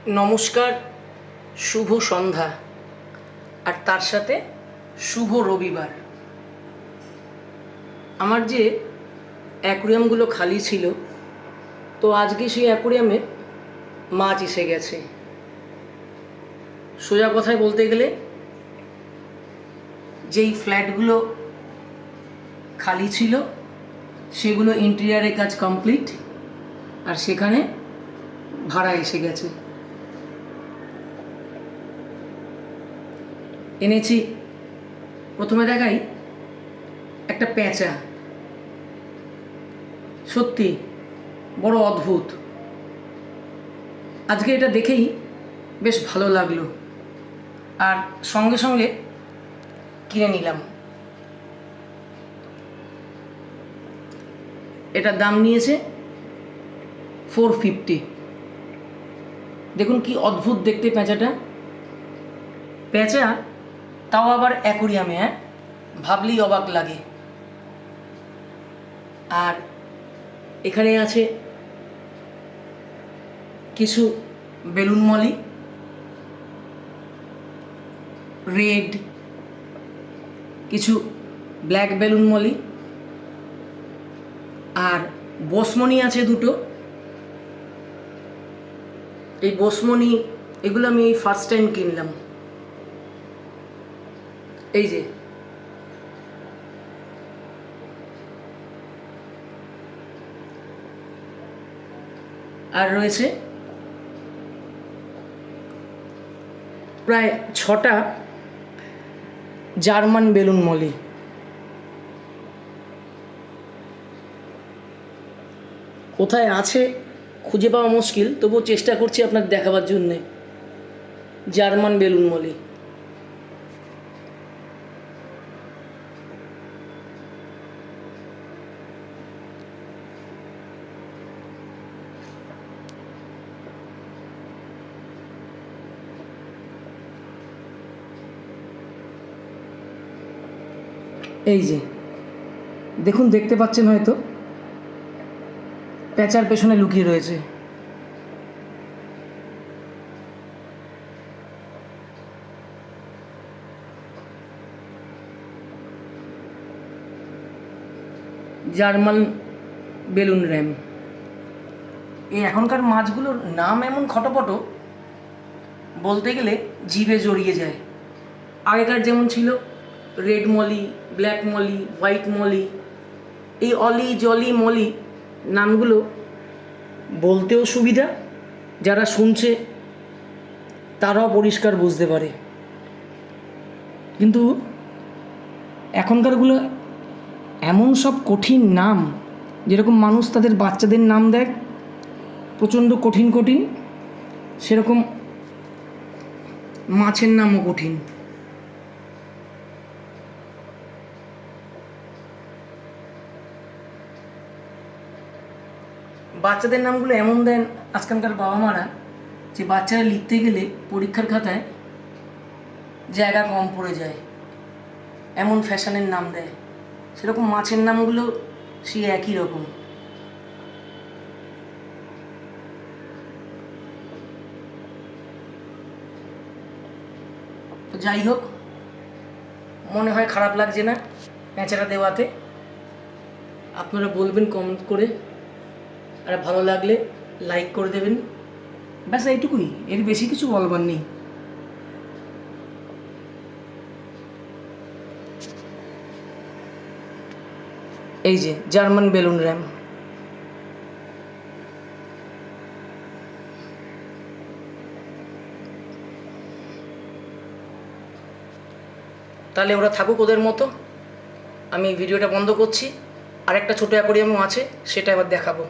নমস্কার, শুভ সন্ধ্যা, আর তার সাথে শুভ রবিবার। আমার যে অ্যাকুরিয়ামগুলো খালি ছিল, তো আজকে সেই অ্যাকুরিয়ামে মাছ এসে গেছে। সোজা কথায় বলতে গেলে যেই ফ্ল্যাটগুলো খালি ছিল সেগুলো ইন্টেরিয়ারের কাজ কমপ্লিট, আর সেখানে ভাড়া এসে গেছে। এনেছি, প্রথমে দেখাই একটা পেঁচা। সত্যি বড় অদ্ভুত। আজকে এটা দেখেই বেশ ভালো লাগলো, আর সঙ্গে সঙ্গে কিনে নিলাম। এটার দাম নিয়েছে 450। দেখুন কি অদ্ভুত দেখতে পেঁচাটা। পেঁচা, তাও আবার অ্যাকুরিয়ামে, ভাবলেই অবাক লাগে। আর এখানে আছে কিছু বেলুন মলি, রেড, কিছু ব্ল্যাক বেলুন মলি, আর বসমনি আছে দুটো। এই বসমনি এগুলো আমি এই ফার্স্ট টাইম কিনলাম। এই যে আর রয়েছে প্রায় 6টা জার্মান বেলুন মলি। কোথায় আছে খুঁজে পাওয়া মুশকিল, তবুও চেষ্টা করছি আপনার দেখাবার জন্যে। German balloon Moli. এই যে দেখুন, দেখতে পাচ্ছেন হয়তো, পেঁচার পেছনে লুকিয়ে রয়েছে। German balloon RAM. এই এখনকার মাছগুলোর নাম এমন খটোপটো, বলতে গেলে জিভে জড়িয়ে যায়। আগেকার যেমন ছিল red Moli, black molly, white molly, এই অলি জলি মলি নামগুলো বলতেও সুবিধা, যারা শুনছে তারাও পরিষ্কার বুঝতে পারে। কিন্তু এখনকারগুলো এমন সব কঠিন নাম, যেরকম মানুষ তাদের বাচ্চাদের নাম দেয় প্রচণ্ড কঠিন কঠিন, সেরকম মাছের নামও কঠিন। বাচ্চাদের নামগুলো এমন দেন আজকালকার বাবা মারা, যে বাচ্চারা লিখতে গেলে পরীক্ষার খাতায় জায়গা কম পড়ে যায়, এমন ফ্যাশনের নাম দেয়। সেরকম মাছের নামগুলো সেই একই রকম। তো যাই হোক, মনে হয় খারাপ লাগছে না পেঁচাটা দেওয়াতে। আপনারা বলবেন কমেন্ট করে, আর ভালো লাগলে লাইক করে দেবেন। ব্যাস এইটুকুই, এর বেশি কিছু বলবার নেই। এই যে জার্মান বেলুন র্যাম। তাহলে ওরা থাকুক ওদের মতো, আমি ভিডিওটা বন্ধ করছি। আরেকটা ছোটো অ্যাকোরিয়ামও আছে, সেটা এবার দেখাবো।